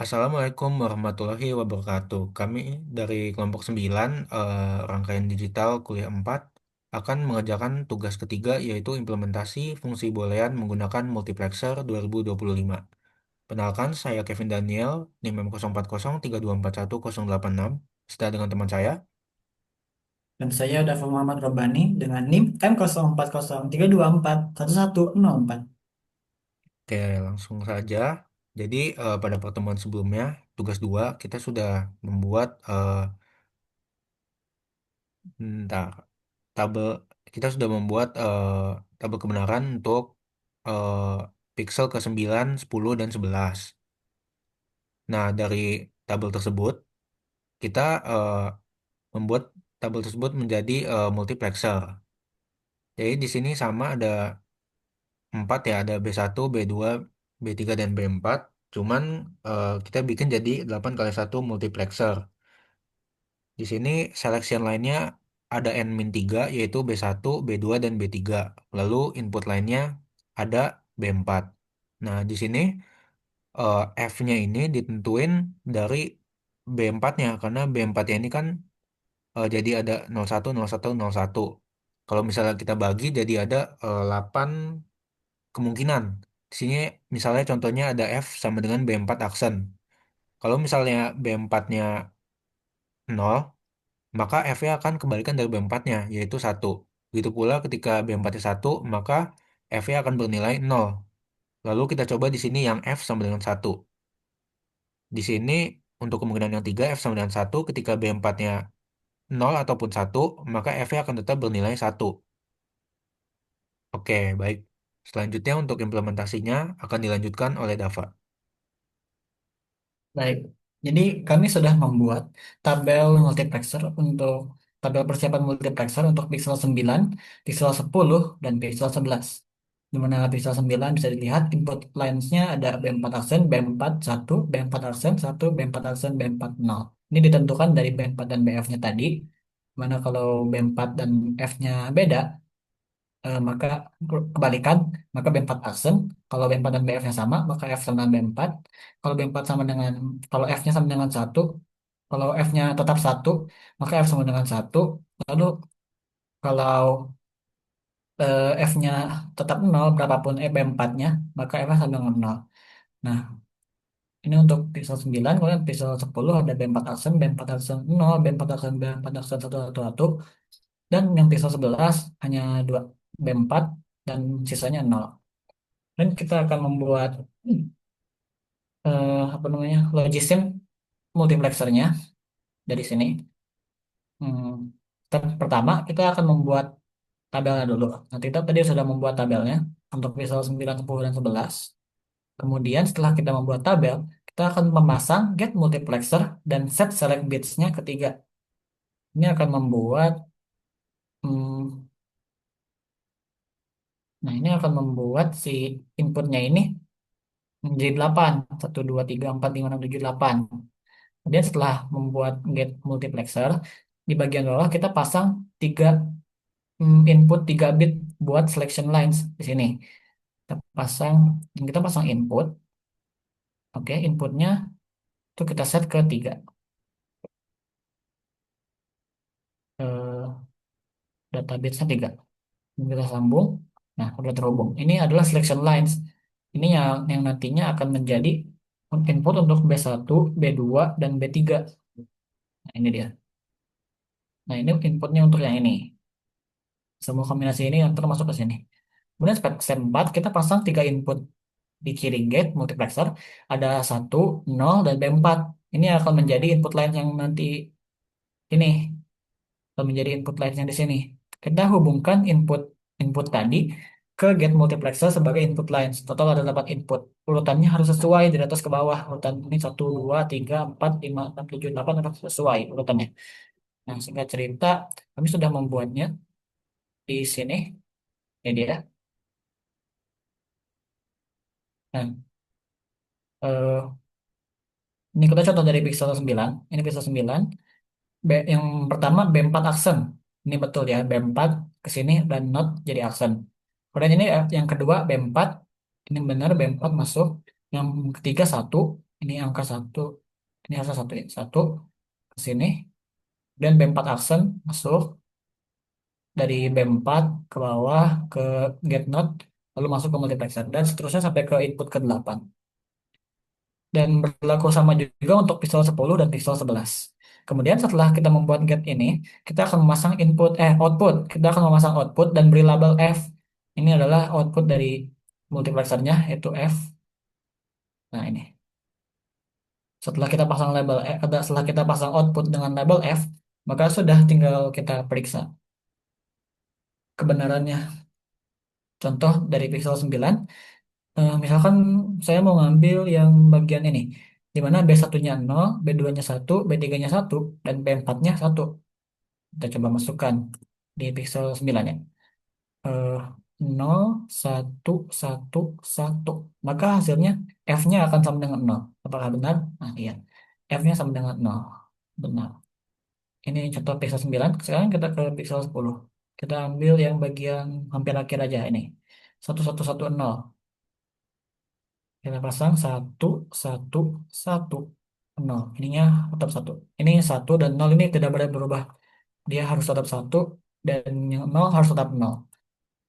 Assalamualaikum warahmatullahi wabarakatuh. Kami dari kelompok 9, rangkaian digital kuliah 4, akan mengerjakan tugas ketiga yaitu implementasi fungsi boolean menggunakan multiplexer 2025. Kenalkan, saya Kevin Daniel, NIM M04032418086, serta dengan teman saya. Dan saya Dafa Muhammad Robani dengan NIM M04032411104. Oke, langsung saja. Jadi, pada pertemuan sebelumnya, tugas 2, kita sudah membuat Bentar. Tabel kita sudah membuat tabel kebenaran untuk eh, pixel ke 9, 10 dan 11. Nah, dari tabel tersebut kita eh, membuat tabel tersebut menjadi multiplexer. Jadi di sini sama ada 4 ya, ada B1, B2, B3 dan B4. Cuman kita bikin jadi 8 kali 1 multiplexer. Di sini selection lainnya ada N-3 yaitu B1, B2, dan B3. Lalu input lainnya ada B4. Nah, di sini F-nya ini ditentuin dari B4-nya karena B4-nya ini kan jadi ada 01, 01, 01. Kalau misalnya kita bagi jadi ada 8 kemungkinan. Di sini misalnya contohnya ada F sama dengan B4 aksen. Kalau misalnya B4-nya 0, maka F-nya akan kebalikan dari B4-nya, yaitu 1. Begitu pula ketika B4-nya 1, maka F-nya akan bernilai 0. Lalu kita coba di sini yang F sama dengan 1. Di sini untuk kemungkinan yang 3, F sama dengan 1, ketika B4-nya 0 ataupun 1, maka F-nya akan tetap bernilai 1. Oke, baik. Selanjutnya untuk implementasinya akan dilanjutkan oleh Dava. Baik, jadi kami sudah membuat tabel multiplexer untuk tabel persiapan multiplexer untuk pixel 9, pixel 10, dan pixel 11. Di mana pixel 9 bisa dilihat input lines-nya ada B4 aksen, B4 1, B4 aksen 1, B4 aksen, B4 0. Ini ditentukan dari B4 dan BF-nya tadi. Mana kalau B4 dan F-nya beda, maka kebalikan, maka B4 aksen. Kalau B4 dan BF-nya sama, maka F sama dengan B4. Kalau B4 sama dengan, kalau F-nya sama dengan satu, kalau F-nya tetap satu, maka F sama dengan satu. Lalu kalau F-nya tetap nol, berapapun B4-nya, maka F sama dengan nol. Nah, ini untuk pixel 9, kemudian pixel 10 ada B4 aksen, B4 aksen nol, B4 aksen, B4 aksen 111. Dan yang pixel 11 hanya 2 B4 dan sisanya nol. Dan kita akan membuat apa namanya logisim multiplexernya dari sini. Hmm, pertama kita akan membuat tabelnya dulu. Nanti kita tadi sudah membuat tabelnya untuk pixel 9, 10, dan 11. Kemudian setelah kita membuat tabel, kita akan memasang get multiplexer dan set select bits-nya ketiga. Ini akan membuat hmm, nah ini akan membuat si inputnya ini menjadi 8, 1, 2, 3, 4, 5, 6, 7, 8. Kemudian setelah membuat get multiplexer, di bagian bawah kita pasang tiga input 3 bit buat selection lines di sini. Kita pasang kita pasang input. Oke, inputnya itu kita set ke 3. Eh, data bitsnya 3. Kita sambung. Nah, udah terhubung. Ini adalah selection lines. Ini yang nantinya akan menjadi input untuk B1, B2, dan B3. Nah, ini dia. Nah, ini inputnya untuk yang ini. Semua kombinasi ini yang termasuk ke sini. Kemudian step 4 kita pasang 3 input di kiri gate multiplexer. Ada 1, 0, dan B4. Ini akan menjadi input line yang nanti ini akan menjadi input line yang di sini. Kita hubungkan input input tadi ke gate multiplexer sebagai input lines. Total ada 8 input. Urutannya harus sesuai dari atas ke bawah. Urutan ini 1, 2, 3, 4, 5, 6, 7, 8 harus sesuai urutannya. Nah, singkat cerita, kami sudah membuatnya di sini. Ini dia. Nah, eh, ini kita contoh dari pixel 9. Ini pixel 9. Yang pertama B4 aksen. Ini betul ya, B4 ke sini dan not jadi aksen. Kemudian ini yang kedua B4. Ini benar B4 masuk. Yang ketiga 1. Ini angka satu, ini angka satu ya. Satu ke sini, dan B4 aksen masuk dari B4 ke bawah ke get node, lalu masuk ke multiplexer, dan seterusnya sampai ke input ke 8. Dan berlaku sama juga untuk pixel 10 dan pixel 11. Kemudian setelah kita membuat get ini, kita akan memasang output. Kita akan memasang output dan beri label F. Ini adalah output dari multiplexernya, yaitu F. Nah, ini. Setelah kita pasang setelah kita pasang output dengan label F, maka sudah tinggal kita periksa kebenarannya. Contoh dari pixel 9, misalkan saya mau ngambil yang bagian ini, di mana B1-nya 0, B2-nya 1, B3-nya 1, dan B4-nya 1. Kita coba masukkan di pixel 9 ya. Eh, 0, 1, 1, 1. Maka hasilnya F-nya akan sama dengan 0. Apakah benar? Nah, iya. F-nya sama dengan 0. Benar. Ini contoh pixel 9. Sekarang kita ke pixel 10. Kita ambil yang bagian hampir akhir aja ini. 1110. Kita pasang satu, satu, satu, nol. Ininya tetap satu. Ini satu dan nol ini tidak boleh berubah. Dia harus tetap satu dan yang nol harus tetap nol.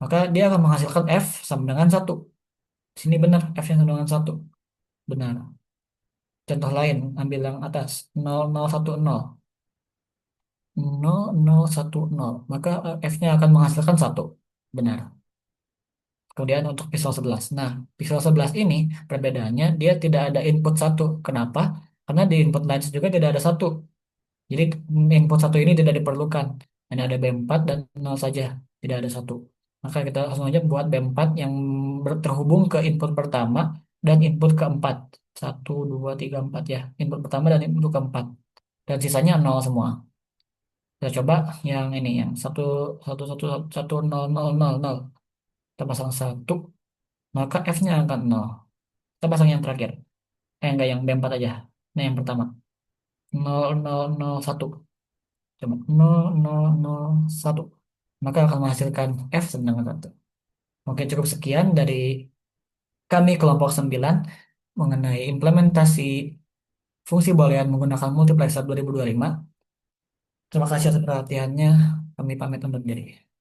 Maka dia akan menghasilkan F sama dengan satu. Sini benar F yang sama dengan satu. Benar. Contoh lain, ambil yang atas. Nol nol satu nol. Nol nol satu nol. Maka F-nya akan menghasilkan satu. Benar. Kemudian untuk pixel 11. Nah, pixel 11 ini perbedaannya dia tidak ada input satu. Kenapa? Karena di input lines juga tidak ada satu. Jadi input satu ini tidak diperlukan. Hanya ada B4 dan nol saja. Tidak ada satu. Maka kita langsung aja buat B4 yang terhubung ke input pertama dan input keempat. Satu, dua, tiga, empat ya. Input pertama dan input keempat. Dan sisanya nol semua. Kita coba yang ini, yang satu, satu, satu, satu, nol, nol, nol, nol. Kita pasang satu, maka F-nya angka nol. Kita pasang yang terakhir. Enggak, yang B4 aja. Nah, yang pertama. Nol nol nol satu. Coba nol nol nol satu. Maka akan menghasilkan F sama dengan 1. Oke, cukup sekian dari kami kelompok 9 mengenai implementasi fungsi boolean menggunakan multiplexer 2025. Terima kasih atas perhatiannya. Kami pamit undur diri.